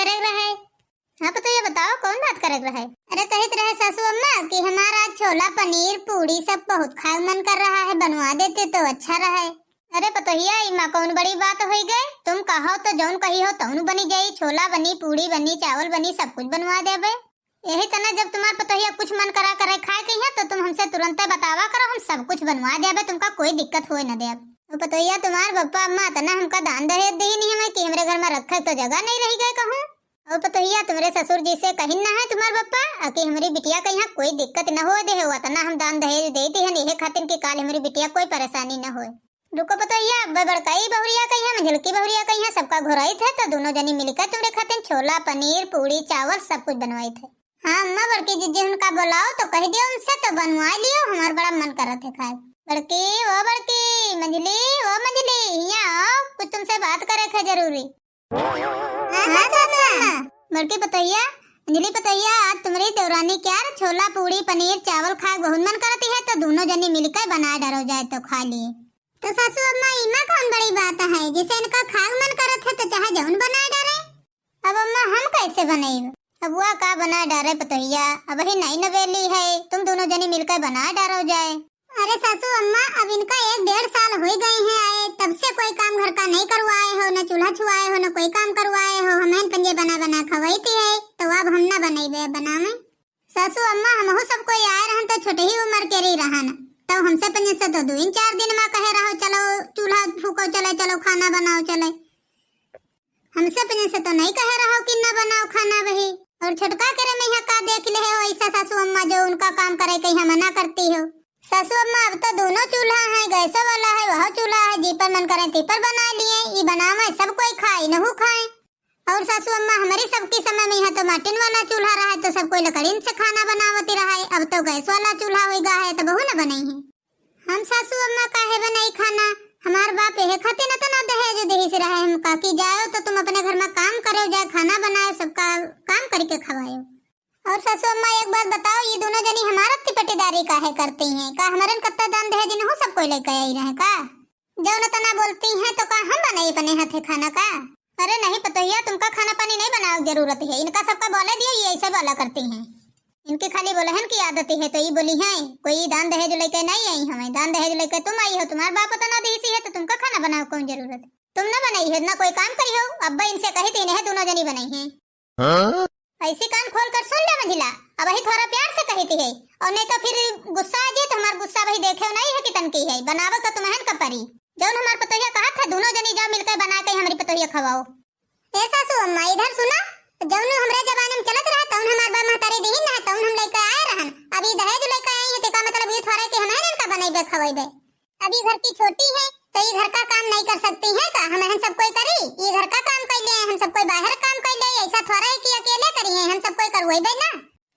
करे रहे? हाँ तो ये बताओ कौन बात करे रहे? अरे कहते रहे सासू अम्मा कि हमारा छोला पनीर पूड़ी सब बहुत खाए मन कर रहा है, बनवा देते तो अच्छा रहे। अरे पतोहिया इमा कौन बड़ी बात हो गई, तुम कहो तो जौन कही हो तौन बनी जाई, छोला बनी पूड़ी बनी चावल बनी सब कुछ बनवा देबे। यही तना जब तुम्हार पतोहिया कुछ मन करा करे खाए के है तो तुम हमसे तुरंत बतावा करो, हम सब कुछ बनवा देबे, तुमका कोई दिक्कत होए न देब। तो पतोहिया तुम्हार पप्पा अम्मा तना हमका दान दहेज दी नहीं हमें कि हमरे घर में रखे तो जगह नहीं रही गए कहूँ। और पतोहिया तुम्हारे ससुर जी से कहीं ना है तुम्हार पप्पा कि हमारी बिटिया कहीं कोई दिक्कत न हो दे हुआ तना हम दान दहेज देती है यही खातिर की काल हमारी बिटिया कोई परेशानी न होए। रुको पतोहिया बड़काई बहुरिया कहीं है झलकी बहुरिया कहीं है सबका घोराई थे तो दोनों जनी मिलकर तुम्हारे खातिर छोला पनीर पूड़ी चावल सब कुछ बनवाई थे। हाँ अम्मा बड़की जीजी उनका बुलाओ तो कह दियो उनसे तो बनवा लियो, हमारा बड़ा मन कर रहा थे खाए। बड़की मंजली वो मंजली यहाँ आओ, कुछ तुमसे बात करे थे जरूरी। बड़की पतोहिया अंजलि पतोहिया आज तुम्हारी देवरानी क्या छोला पूड़ी पनीर चावल खाए बहुत मन करती है तो दोनों जनी मिलकर बना डरो जाए तो खा लिए। तो सासू अम्मा इमा कौन बड़ी बात है जिसे इनका खाए मन करत है तो चाहे जौन बना डरे। अब अम्मा हम कैसे बनाएंगे? अब वो का बना डरे पतोहिया, अब ही नई नवेली है, तुम दोनों जनी मिलकर बना डरो जाए। अरे सासू अम्मा अब इनका 1-1.5 साल हो गए हैं आए, तब से कोई काम घर का नहीं करवाए हो, न चूल्हा छुआए हो, न कोई काम करवाए हो, हमें पंजे बना बना खवाईती है तो अब हम न बनाइबे बनावे। सासू अम्मा हमहु सब कोई आए रहन तो छोटे ही उम्र के रही रहन तो हमसे पंजे से तो 2-4 दिन में कहे रहो चलो चूल्हा फूको चले चलो खाना बनाओ चले, हमसे पंजे से तो नहीं कहे रहो कि न बनाओ खाना वही। और छटका करे में यहाँ का देख ले हो ऐसा सासू अम्मा जो उनका काम करे कहीं मना करती हो। सासू अम्मा अब तो दोनों चूल्हा है, गैस वाला है वह चूल्हा है, जी पर मन करे ती पर बना लिए, ये बनावे सब कोई खाए नहु खाए। और सासू अम्मा हमारी सबकी समय में यहाँ तो माटिन वाला चूल्हा रहा तो सब कोई लकड़ी से खाना बनावती रहा, अब तो गैस वाला चूल्हा हो गया है तो बहू न बनाई है। हम सासू अम्मा काहे बनाई खाना, हमार बाप यह खाते न तो ना दहेज दही से रहे, हम काकी जाओ तो तुम अपने घर में काम करो जाए खाना बनाओ सबका काम करके खवाओ। और सासू अम्मा एक बात बताओ ये दोनों जनी हमारा पटीदारी काहे करती हैं, का हमारे कत्ता दान दहेज न हो सब कोई लेकर आई रहे का, जब न तना बोलती हैं तो का हम बनाई अपने हाथे खाना का। अरे नहीं पतोहिया तुमका खाना पानी नहीं बनाओ जरूरत है, इनका सबका बोले दिए ये ऐसे बोला करती हैं, इनकी खाली बोलहन की आदत है तो ये बोली है कोई दान दहेज लेके नहीं आई, हमें दान दहेज लेके तुम आई हो, तुम्हारा बाप तो ना देसी है तो तुमका खाना बनाओ कौन जरूरत, तुम न बनाई है ना कोई काम करी हो, अब्बा इनसे कही थी नहीं दोनों जनी बनाई है। ऐसी कान खोल कर सुन ले मंजिला, अब वही थोड़ा प्यार से कही थी है और नहीं तो फिर गुस्सा आ जाए तो हमारा गुस्सा वही देखे नहीं है कि तनकी है, बनावो तो तुम्हें का परी, जौन हमार पतोहिया कहा था दोनों जनी जाओ मिलकर बना के हमारी पतोहिया खवाओ। ए सासू अम्मा इधर सुना, जौन हमरे जमाने में चलत रहा तौन हमार बाप महतारी दीन ना तौन हम लेके आए रहन, अभी दहेज लेके आई है तो का मतलब ये थोड़ा कि हमें इनका बनाइबे खवाइबे, अभी घर की छोटी है तो ये घर का काम नहीं कर सकती है का, हमें सब कोई करी, ये घर का काम कर ले हम सब कोई बाहर काम कर ले, ऐसा थोड़ा है कि अकेले करी है हम सब कोई करवाइबे ना,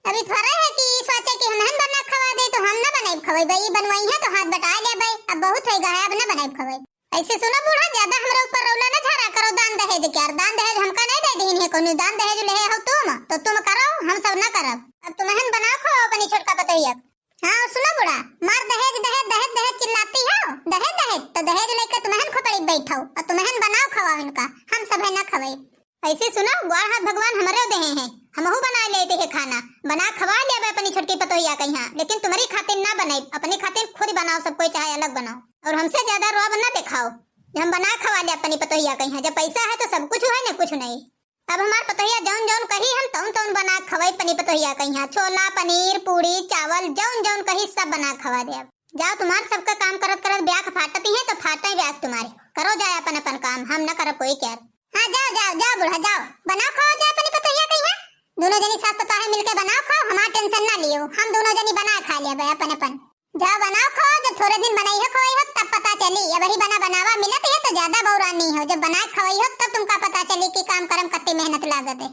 अभी थोड़ा है कि सोचे कि हम बना खवा दे तो हम ना बनाई खवाइबे, ये बनवाई है तो हाथ बटा लेबे, अब बहुत हो गया है अब ना बनाई खवाई। ऐसे सुनो बूढ़ा ज्यादा हमारे ऊपर रौला न झाड़ा करो, दान दहेज क्या दान दहेज हमका नहीं दे दीन है, कोनो दान दहेज ले हो तुम तो तुम करो हम सब ना करब, अब तुम्हें बनाओ खो अपनी छोटका पतोहिया। हाँ सुनो बूढ़ा मार दहेज दहेज दहेज दहेज चिल्लाती हो, दहेज दहेज तो दहेज लेकर तुम्हें खोपड़ी बैठो और तुम्हें बनाओ खवाओ इनका, हम सब है ना खवाई। ऐसे सुनो ग्वार हाथ भगवान हमारे दे हैं, हमहु बना लेते हैं खाना बना खवा ले अपनी छोटकी पतोहिया कहीं, लेकिन तुम्हारी खातिर ना बनाई, अपनी खातिर खुद बनाओ सब कोई चाहे अलग बनाओ, और हमसे ज्यादा रोब ना दिखाओ, हम बना खवा ले अपनी पतोहिया कहीं, जब पैसा है तो सब कुछ है ना कुछ नहीं। अब हमार पतोहिया जौन जौन कही हम तौन तौन बना खवाई अपनी पतोहिया कहीं, छोला पनीर पूड़ी चावल जौन जौन कही सब बना खवा दे। जाओ तुम्हार सबका काम करत करत ब्याह फाटती है तो फाटे ब्याह तुम्हारे, करो जाए अपन अपन काम, हम न करब कोई क्या। हाँ जाओ जाओ जाओ बूढ़ा जाओ बनाओ खाओ जाए अपनी पतोहिया कहीं, दोनों जनी सास पतोह मिलके बनाओ खाओ, हमारा टेंशन ना लियो, हम दोनों जनी बना खा ले अपन अपन, जाओ बनाओ खाओ, जब थोड़े दिन बनाई हो खोई हो तब पता चली, अब वही बना बनावा मिलत है तो ज्यादा बौरानी हो, जब बना खवाई हो तब तुमका पता चली कि काम करम कत्ती मेहनत लागत है।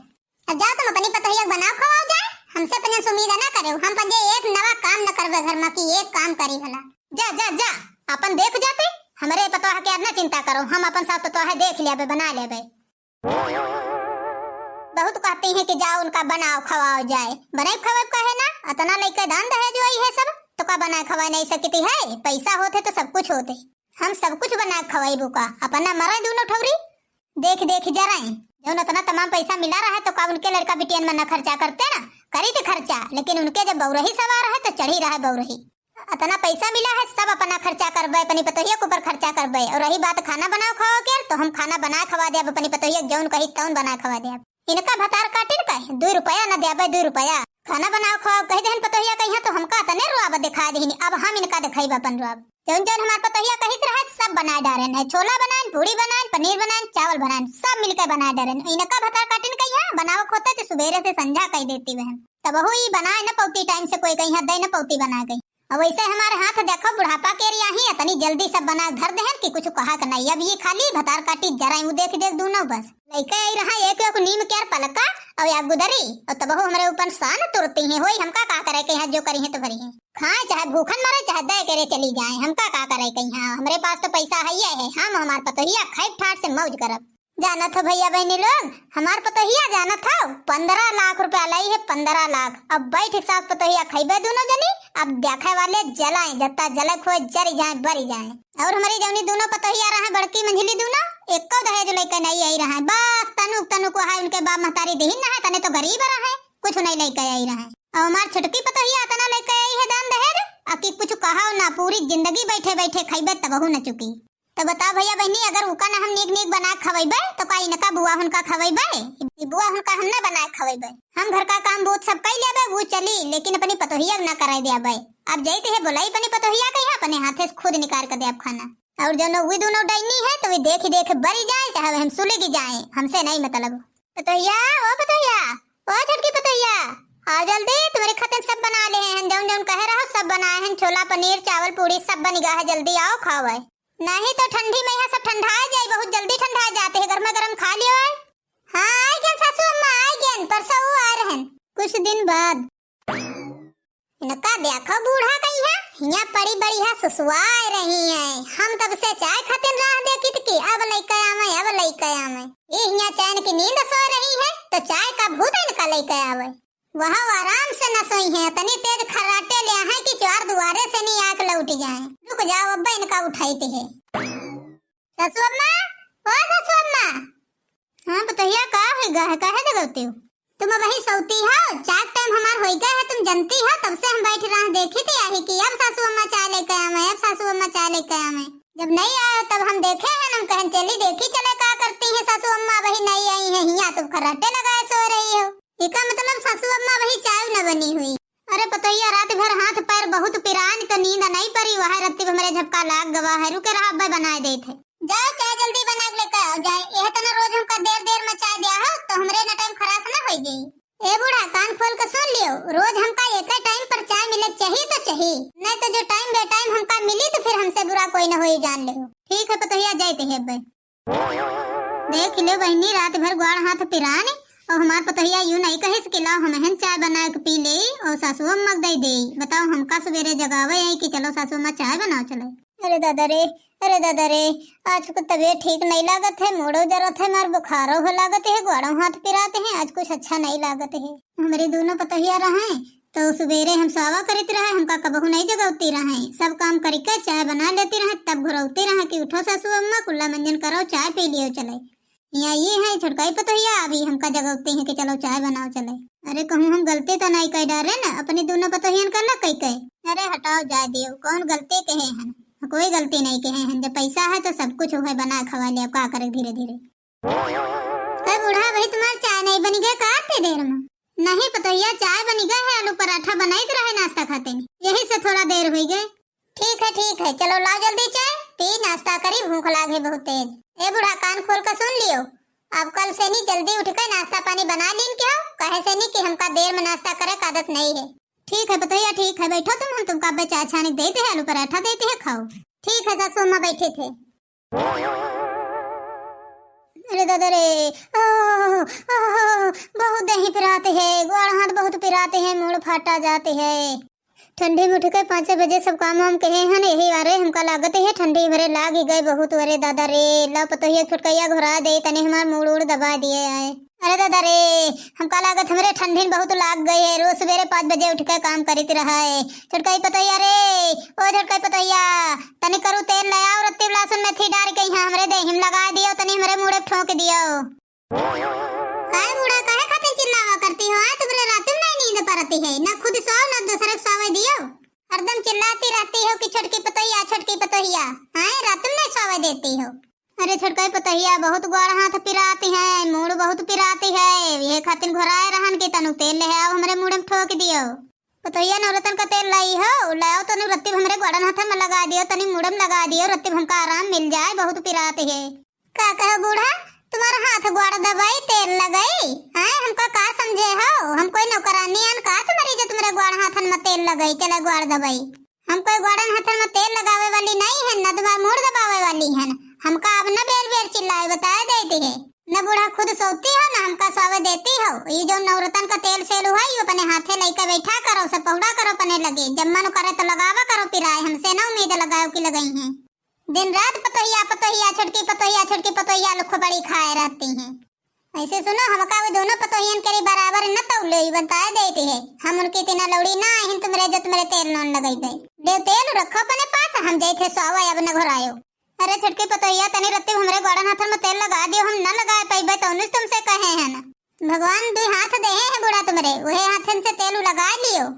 अब जाओ तुम अपनी पतोहिया बनाओ खवाओ जाए, हमसे पंजे उम्मीद ना करो, हम पंजे एक नवा काम न करबे घर में कि एक काम करी भला, जा जा जा अपन देख जाते, हमारे पतोह के ना चिंता करो, हम अपन सास पतोह देख लेबे बना लेबे। बहुत कहती हैं कि जाओ उनका बनाओ खवाओ जाए, बनाई खवाओ कहे ना, अतना लेके दान दहेज वही है सब तो का बना खवा नहीं सकती है, पैसा होते तो सब कुछ होते, हम सब कुछ बना खवाई बुका अपना मरे दोनों ठौरी देख देख जराए, जब उतना तमाम पैसा मिला रहा है तो का उनके लड़का बिटियन में न खर्चा करते ना, करी थे खर्चा, लेकिन उनके जब बौरही सवार है तो चढ़ी रहा बौरही। इतना पैसा मिला है सब अपना खर्चा करबे, अपनी पतोहिया के ऊपर खर्चा करबे। और रही बात खाना बनाओ खाओ के तो हम खाना बना खवा दे, अपनी पतोहिया जौन कही तौन बना खवा दे। इनका भतार काटिन का 2 रुपया न देबे, 2 रुपया खाना बनाओ खाओ कह देहन पतोहिया कहिया तो हमका तने रुआब दिखा देहिनी। अब हम इनका दिखाई अपन रुआब जौन जौन हमार पतोहिया कहित रहे सब बना डारेन है। छोला बनाएन, पूरी बनाएन, पनीर बनाएन, चावल बनाएन, सब मिलकर बना डारेन। इनका भतार काटिन कहिया बनाओ खोते तो सुबेरे से संझा कह देती बहन, तब वही बनाए न पौती टाइम से कोई कहिया दे न पौती बना गई। अब वैसे हमारे हाथ देखो बुढ़ापा के रिया ही इतनी जल्दी सब बना धर देहन कि कुछ कहा का नहीं। अब ये खाली भतार काटी जरा यूं देख देख दूनो बस लइका आई रहा एक एक नीम के पलका और या गुदरी और तब हमारे ऊपर सान तुरती है। होई हमका का करे के जो करी है तो भरी है, खाए चाहे भूखन मरे चाहे दे करे चली जाए, हमका का करे कहीं। हमरे पास तो पैसा है हम हमार पतोहिया खाई ठाट से मौज करब। जाना था भैया बहनी लोग, हमार पतोहिया जाना था 15 लाख रुपया लाई है, 15 लाख। अब बैठ सास पतोहिया खाइबे दोनों जनी, अब देखे वाले जलाए जत्ता जलक हो जरी जाए बरी जाए। और हमारी जौनी दोनों पतोहिया रहा बड़की मंझली दोनों एको दहेज लेके नहीं आई रहा है, बस तनुक तनुक है उनके बाप महतारी दही ना है, तने तो गरीब रहा है कुछ नहीं लेके आई रहा है। और हमार छोटकी पतोहिया तना लेके आई है दान दहेज, अकी कुछ कहा ना पूरी जिंदगी बैठे बैठे खाइबे तबहू न चुकी। तो बता भैया बहनी अगर उका ना हम नीक नीक बना खवेबे तो का इनका बुआ हुनका खवेबे, बुआ हुनका हम ना बना खवेबे। हम घर का काम बहुत सब कर लेबे वो चली, लेकिन अपनी पतोहिया ना कराई देबे। अब जैते है बोलाई अपनी पतोहिया कहिया अपने हाथे से खुद निकाल कर दे अब खाना। और जो वे दोनों डैनी है तो वे देख देख बरी जाए चाहे हम सुलेगी जाए, हमसे नहीं मतलब। पतोहिया ओ पतोहिया ओ छोटकी पतोहिया आओ जल्दी, तुम्हारे खातिर सब बना ले हैं, जौन जौन कह रहा सब बनाए हैं, छोला पनीर चावल पूरी सब बन गया है, जल्दी आओ खाओ। नहीं तो ठंडी में यहाँ सब ठंडा जाए, बहुत जल्दी ठंडा जाते हैं, गर्मा गर्म खा लियो। हाँ आई गन सासू अम्मा आई गन, परसों आ रहे कुछ दिन बाद। इनका देखो बूढ़ा कहीं है यहाँ पड़ी बड़ी है सुसुआए रही है। हम तब से चाय खातिर राह देखी थी अब लइका आवे अब लइका आवे। ये यहाँ चैन की नींद सो रही है तो चाय का भूत इनका लइका आवे। वहाँ आराम से न सोई है, तनी तेज खर्राटे ले है कि चार दुआरे से नहीं आके लौट जाए। रुक जाओ अब्बा इनका उठाईते है। सासू अम्मा ओ सासू अम्मा। हाँ बताइए का होगा है काहे जगती हो तुम? वही सौती हो चार टाइम हमार हो गया है तुम जानती हो, तब से हम बैठ रहे देखी थी आही कि अब सासू अम्मा चाय लेके आवे, अब सासू अम्मा चाय लेके आवे। जब नहीं आए तब हम देखे हैं, हम कहन चली देखी चले का करती है सासू अम्मा, वही नहीं आई है यहाँ तुम खर्राटे लगाए सो रही हो। इसका मतलब सासू अम्मा वही चाय न बनी हुई। अरे पतोहिया रात भर हाथ पैर बहुत पिरान तो नींद नहीं पड़ी, वह रात मेरे झपका लाग गवा है। रुके रहा अब्बा बनाए दे थे, जाओ चाय जल्दी बना के लेकर आओ जाए। यह तना रोज हमका देर देर में चाय दिया हो तो हमरे न टाइम खराब ना हो गई। ए बूढ़ा कान खोल के सुन लियो, रोज हमका एक टाइम पर चाय मिले चाहिए तो चाहिए, नहीं तो जो टाइम बे टाइम हमका मिली तो फिर हमसे बुरा कोई न होई जान ले। ठीक है पतोहिया जाते है अब्बा। देख ले बहनी रात भर ग्वाड़ हाथ पिरान और हमार पतोहिया यूं नहीं कहे सकेला हम चाय बना के पी ले और सासू अम्मा दे दे। बताओ हमका सवेरे जगावे है कि चलो सासू अम्मा चाय बनाओ चले। अरे दादा रे आज को तबीयत ठीक नहीं लागत है, मोड़ो जरूरत है, मार बुखारो हो लागत है, ग्वाड़ों हाथ पिराते हैं, आज कुछ अच्छा नहीं लागत है। हमारी दोनों पतोहिया रहे तो सवेरे हम सावा करते रहे, हमका कबहू नहीं जगाती रहे, सब काम करके चाय बना लेती रहे, तब घुरौती रहे कि उठो सासू अम्मा कुल्ला मंजन करो चाय पी लियो चले। यहाँ ये है छुटकाई पतोहिया अभी हमका जगाते हैं कि चलो चाय बनाओ चले। अरे कहूँ हम गलती तो नहीं कह डारे ना, अपनी दोनों पतोहियन कर ला कही कहे। अरे हटाओ जाए दियो, कौन गलती कहे हैं, कोई गलती नहीं कहे हैं, जब पैसा है तो सब कुछ है बना खवा लिया, क्या करे धीरे धीरे। बूढ़ा भाई तुम्हारा चाय नहीं बनी गया काते देर में? नहीं पतोहिया चाय बनी गया है, आलू पराठा बनाई रहे नाश्ता खाते नहीं, यही से थोड़ा देर हुई गए। ठीक है चलो लाओ जल्दी चाय पी नाश्ता करी, भूख लागे बहुत तेज। ए बूढ़ा कान खोल कर सुन लियो, अब कल से नहीं जल्दी उठ कर नाश्ता पानी बना लीन क्या कहे से नहीं कि हमका देर में नाश्ता करे का आदत नहीं है। ठीक है पतोहिया ठीक है, बैठो तुम, हम तुमका अब्बा चाय छाने देते हैं, आलू पराठा देते हैं, खाओ। ठीक है सासू अम्मा बैठे थे। अरे दादा रे बहुत दही पिराते हैं, गोड़ हाथ बहुत पिराते हैं, मूड फाटा जाते हैं। ठंडी में उठ के 5 बजे सब काम वाम कहे हैं, यही वारे हमका लागत है ठंडी भरे लाग ही गए बहुत। अरे दादा रे ला पतोहिया छुटकैया घुरा दे तने हमार मूड उड़ दबा दिए आए। अरे दादा रे हमका लागत हमरे ठंडी बहुत लाग गई है, रोज सवेरे 5 बजे उठ के काम करीत रहा है। छुटकाई पतोहिया रे ओ छुटकाई पतोहिया तने करू तेल ले आओ, रत्ती लहसुन मेथी डाल के यहाँ हमरे दे हिम लगा दियो, तने हमरे मुड़े ठोक दियो। काहे बूढ़ा काहे खातिर चिल्लावा करती हो? तुम्हारे रात में नहीं नींद पड़ती है, ना खुद सो ना दूसरे को सोवे दियो। हरदम चिल्लाती रहती हो कि छोटकी पतोहिया, हां रात में नहीं सोवे देती हो। अरे छोटकी पतोहिया बहुत गोड़ हाथ पिराती है, मूड बहुत पिराती है, ये खातिर घोराए रहन के तनु तेल ले आओ हमरे मुंह में ठोक दियो। पतोहिया नवरत्न का तेल लाई हो, लाओ तनु रत्ती हमरे गोड़न हाथ में लगा दियो, तनी मुंह में लगा दियो, रत्ती हमका आराम मिल जाए, बहुत पिराती है। का कहो बूढ़ा तुम्हारा हाथ गोड़ दबाई तेल लगाई, हां हमको का समझे हो? हम कोई नौकरानी अन का तुम्हारी जो तुम्हारे गोड़ हाथन में तेल लगाई चला गोड़ दबाई? हम कोई गोड़न हाथन में तेल लगावे वाली नहीं है, न तुम्हारा मुंह दबावे वाली है। हमका अब न बेर बेर चिल्लाए बताए देती है, न बूढ़ा खुद सोती हो न हमका सोवे देती हो। ये जो नवरत्न का तेल सेल हुआ ये अपने हाथे लेके बैठा करो, सब पौड़ा करो पने लगे, जब मन करे तो लगावा करो पिराए, हमसे ना उम्मीद लगाओ कि लगाई हैं। दिन रात पतोहिया छोटकी पतोहिया लोग बड़ी खाए रहती हैं। ऐसे सुनो हमका वो दोनों पतोहियन के बराबर न तौले बताए देती है। हम उनकी इतना लौड़ी ना है तुम्हारे जो तुम्हारे तेल नॉन लगाई गई ले तेल रखो अपने पास, हम जैसे सोवा अब न घोरायो। अरे छोटकी पतोहिया तनी रत्ती हमरे गोड़न हाथ में तेल लगा दियो, हम न लगा पाइबे तो उन्हें तुमसे कहे हैं ना। भगवान दो हाथ दे हैं बूढ़ा तुम्हारे, वही हाथन से तेल लगा लियो।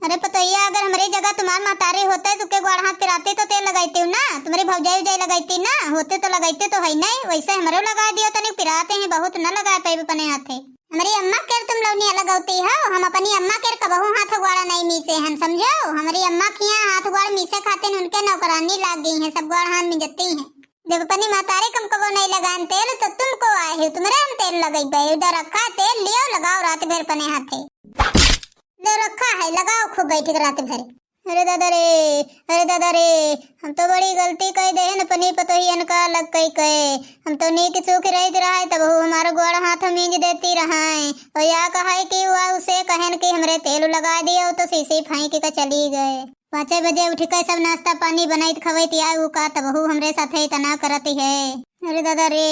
अरे पतोहिया अगर हमारी जगह तुम्हारे महतारे होते तो के गोड़ हाथ पिराते तो तेल लगाती हूँ ना, तुम्हारी भौजाई उजाई लगाती ना होते तो लगाते तो है नहीं, वैसे हमारे लगा दियो तनी पिराते हैं बहुत न लगा पाए अपने हाथे। हमारी अम्मा के तुम लौनिया लगाती हो, हम अपनी अम्मा के कबहू हाथ गोड़ा नहीं मीसे हैं समझो। हमारी अम्मा की हाथ गोड़ मीसे खाते उनके नौकरानी लाग गई है, सब गोड़ हाथ मिजती है। जब अपनी महतारे कम कबो नहीं लगान तेल तो तुमको आए हो तुम्हारे हम तेल लगाई उधर रखा तेल लियो लगाओ रात भर पने हाथे ले रखा है लगाओ खूब बैठ के रात भर। अरे दादा रे हम तो बड़ी गलती कह दे न पनी पतोहियन का अलग कई कहे, हम तो नीक सूख रहती रहा है तब वो हमारा गोड़ हाथ मींज देती रहा है, और या कहा कि हुआ उसे कहन कि हमरे तेल लगा दिया तो सीसी फेंक के चली गए। 5 बजे उठ के सब नाश्ता पानी बनाई खवैती आऊ का तब वो हमरे साथे इतना करती है। अरे दादा रे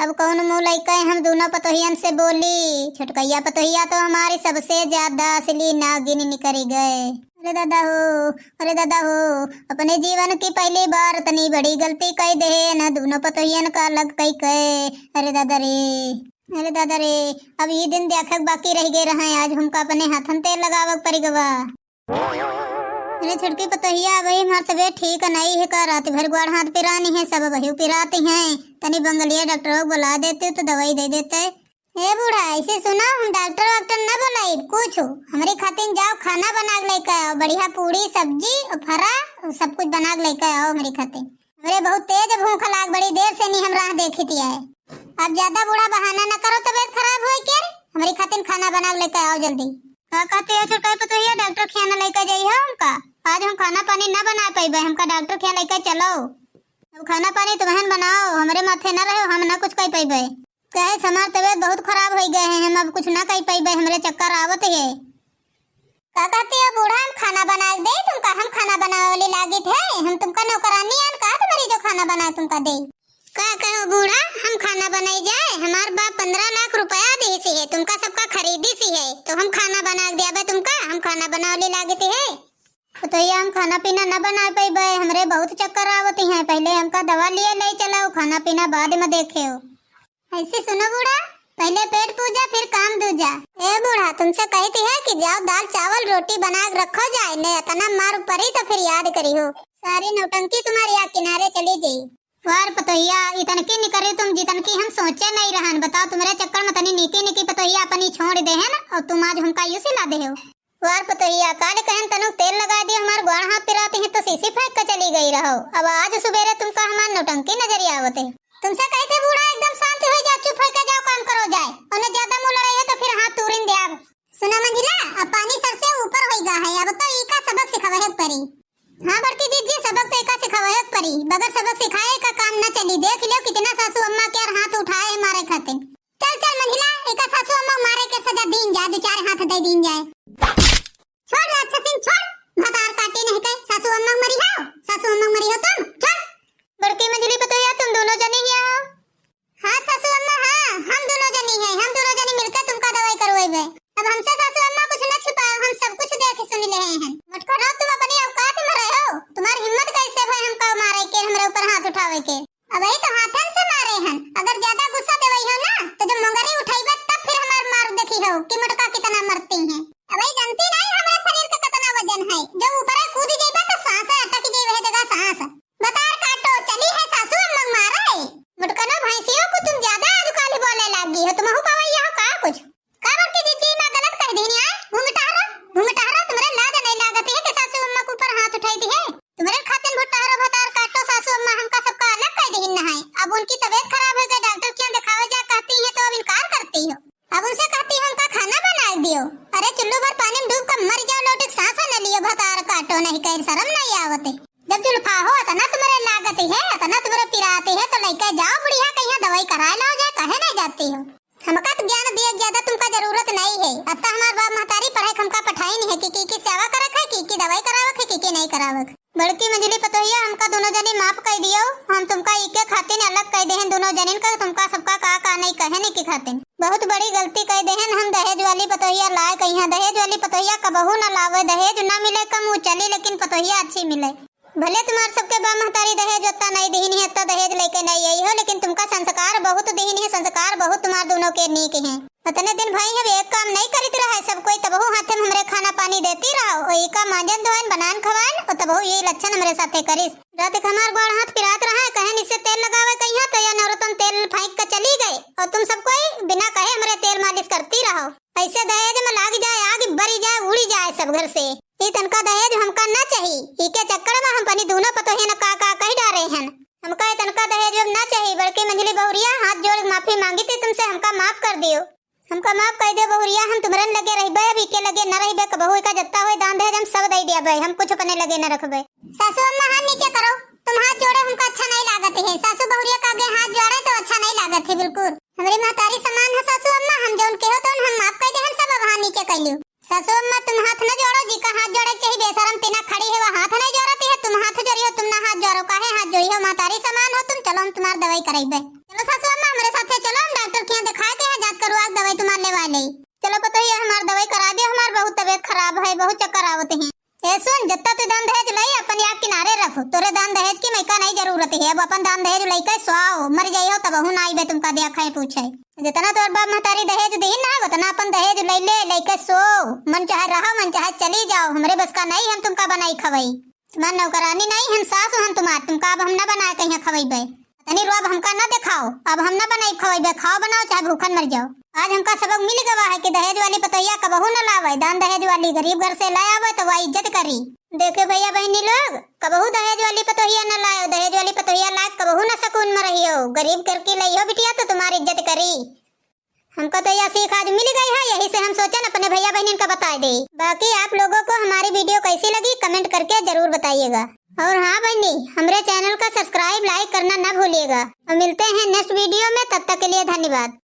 अब कौन मुँह लइका हम दोनों पतोहियन से बोली, छोटकैया पतोहिया तो हमारी सबसे ज्यादा असली नागिन निकल गए। अरे दादा हो अपने जीवन की पहली बार तनी बड़ी गलती कह दे न दोनों पतोहियन का अलग कई कहे। अरे दादा रे अब ये दिन देखक बाकी रह गए रहा, आज हमका अपने हाथन तेल लगावक पड़ी गवा। अरे छोटकी पतोहिया वही हमार तबीयत ठीक नहीं है का रात भर गोड़ हाथ पिरानी है, सब वही पिराती हैं, तनी बंगलिया डॉक्टर को बुला देते तो दवाई दे देते। ए बूढ़ा ऐसे सुना हम डॉक्टर न बुलाई कुछ, हमारी खातिर जाओ खाना बना के लेके आओ, बढ़िया पूरी सब्जी और फरा सब कुछ बना के लेके आओ हमारी खातिर। हमारे बहुत तेज भूख लाग बड़ी देर से नहीं हम राह देखी थी है। अब ज्यादा बूढ़ा बहाना न करो तबीयत खराब हो के, हमारी खातिर खाना बना के लेके आओ जल्दी। का कहते हो छोटा पतोहिया डॉक्टर खाना लेकर जाइए हमका, आज हम खाना पानी न बना पाइबे, हमका डॉक्टर खाना लेकर चलो। अब खाना पानी तुम्हें बनाओ, हमारे माथे न रहो, हम न कुछ कह पाइबे, कहे हमार तबीयत बहुत खराब हो गए हैं, हम अब कुछ न कह पाइबे, हमारे चक्कर आवत है। का कहते हो बूढ़ा हम खाना बना दे तुमका, हम खाना बनावे वाली लागत है, हम तुमका नौकरानी आन का तुम्हारी जो खाना बना तुमका दे। का कहो बूढ़ा हम खाना बनाई जाए, हमार बाप 15 लाख रुपया दी सी है, तुमका सबका खरीदी सी है, तो हम खाना बना दिया तुमका, हम खाना बनावे वाली लागत है। तो हम खाना पीना न बना पाइबे, हमरे बहुत चक्कर आवती हैं, पहले हमका दवा लिए ले चलाओ, खाना पीना बाद में देखे हो। ऐसे सुनो बूढ़ा पहले पेट पूजा फिर काम दूजा। ए बूढ़ा तुमसे कहती है कि जाओ दाल चावल रोटी बना के रखो जाए, ने इतना मार पड़ी तो फिर याद करी हो, सारी नौटंकी तुम्हारी आ किनारे चली गई। वार पतोहिया इतनकी निकरे तुम जितनकी हम सोचे नहीं रहन, बताओ तुम्हारे चक्कर में तनी निकी पतोहिया अपनी छोड़ दे है ना, और तुम आज हमका यूं सिला दे हो। वार पतोहिया काले कहन तनु तेल लगा दिए, हमारे गोड़ हाथ पिराते हैं तो सीसी फेंक कर चली गई रहो, अब आज सुबेरे तुमका हमार नौटंकी नजरिया आवते। तुमसे कहते बूढ़ा एकदम शांत हो जा, चुप होकर जाओ काम करो जाए, और ज्यादा मुंह लड़ाई है तो फिर हाथ तूरिन दे। अब सुना मंजिला अब पानी सर से ऊपर होइगा है, अब तो इका सबक सिखावे है परी। हाँ बड़की जी सबक तो इका सिखावे है परी, बगैर सबक सिखाए का काम न चली। देख लो कितना सासू अम्मा के हाथ उठाए है मारे खातिर। चल मंजिला इका सासू अम्मा मारे के सजा दीन जाए, 2-4 हाथ दे दीन जाए। छोड़ अच्छा सिंह छोड़, भतार काटे नहीं कहे सासू अम्मा मरी हो, सासू अम्मा मरी हो तुम छोड़। बड़की मंजिली पतोहिया तुम दोनों जने ही आओ, काहे नहीं जाती हो? हमका तो ज्ञान दिए ज्यादा तुमका जरूरत नहीं है। अब तो हमार बाप महतारी पढ़ाई हमका पठाई नहीं है कि सेवा करक है कि दवाई करावक है कि नहीं करावक। बड़की मंजली पतोहिया हमका दोनों जनी माफ कर दियो। हम तुमका इके खातिर अलग कह देहन दोनों जनिन का तुमका सबका का नहीं कहे नहीं के खातिर। बहुत बड़ी गलती कह देहन। हम दहेज वाली पतोहिया लाए कहिया। दहेज वाली पतोहिया कबहू न लावे। दहेज ना मिले कम चली लेकिन पतोहिया अच्छी मिले। भले तुम्हार सबके बाप महतारी दहेज उतना नहीं दीन है तो दहेज लेके नहीं आई हो, लेकिन तुमका संस्कार बहुत दीन है। संस्कार बहुत तुम्हार दोनों के नीक हैं। इतने दिन भाई है एक काम नहीं करित रहा है सब कोई तबहू हाथे में हमरे खाना पानी देती रहो। वही का मांजन धोन बनान खवान और तबहू यही लक्षण हमरे साथे करिस। रात के हमार गोड़ हाथ पिरात रहा है कहे इससे तेल लगावे कहिया तो या नवरत्न तेल फेंक के चली गए और तुम सब कोई बिना कहे हमरे तेल मालिश करती रहो। ऐसे दहेज में लाग जाए आग बरी जाए उड़ी जाए सब घर से। ये तनका दहेज हमका ना चाहिए। इके चक्कर में हम पनी दोनों पतोहिया न का कह डारे हैं। हमका तनका दहेज ना चाहिए। बड़की मंजली बहुरिया हाथ जोड़ माफी मांगी थी तुमसे। हमका माफ कर दियो। हमका माफ कर दे बहुरिया। हम तुम्हारे लगे रहबे अभी के लगे न रहबे कबहू का जत्ता होए दान दहेज हम सब दे दिया। हम कुछ अपने लगे न रखबे। सासू अम्मा हाथ नीचे करो। तुम हाथ जोड़ो हमका अच्छा नहीं लागत है। सासू बहुरिया का आगे हाथ जोड़े तो अच्छा नहीं लागत है बिल्कुल। हमारी महतारी समान है सासू अम्मा। हम जो उनके हो तो हम माफ कर दे। हम सब अब हाथ नीचे कर लियो। सासू अम्मा तुम हाथ न जोड़ो। जी का हाथ जोड़े चाहिए बेशरम तीना खड़ी है वो हाथ नहीं जोड़ती है। तुम हाथ जोड़ी हो तुम ना हाथ जोड़ो काहे हाथ जोड़ी हो। महतारी समान हो तुम। चलो हम तुम्हार दवाई कराइबे। चलो सासू अम्मा हमारे साथे चलो। हम डॉक्टर के यहाँ दिखाए के यहाँ जांच करवा दवाई तुम्हार लेवा ले। चलो पता ही हमार दवाई करा दियो। हमार बहुत तबीयत खराब है बहुत चक्कर आवत हैं। ए सुन जत्ता तू दान दहेज लई अपन याद किनारे रखो। तोरे दान दहेज की मैका नहीं जरूरत है। अब अपन दान दहेज लई के स्वाओ मर जाइयो तब हूं ना आईबे तुमका देखा है पूछे। जितना तोर बाप महतारी दहेज दी ना उतना अपन दहेज ले के सो। मन चाहे रहो मन चाहे चली जाओ। हमरे बस का नहीं हम तुमका बनाई खवई। तुम्हार नौकरानी नहीं हम सास हम तुम्हार। तुमका अब हम ना बनाए कहीं खवईबे। तनी रो अब हमका ना दिखाओ। अब हम ना बनाई खवईबे। खाओ बनाओ चाहे भूखन मर जाओ। आज हमका सबक मिल गवा है कि दहेज वाली पतोहिया कबहू न लावे। दान दहेज वाली गरीब घर से लाए आवे तो वह इज्जत करी। देखे भैया बहनी लोग कबहू दहेज वाली पतोहिया न लाओ। दहेज वाली पतोहिया लाए कबहू न सकून में रहियो। गरीब करके लइयो बिटिया तो तुम्हारी इज्जत करी। हमको तो यह सीख आज मिल गई है। यही से हम सोचन अपने भैया बहन का बता दे। बाकी आप लोगों को हमारी वीडियो कैसी लगी कमेंट करके जरूर बताइएगा। और हाँ बहनी हमारे चैनल का सब्सक्राइब लाइक करना न भूलिएगा। और मिलते हैं नेक्स्ट वीडियो में। तब तक के लिए धन्यवाद।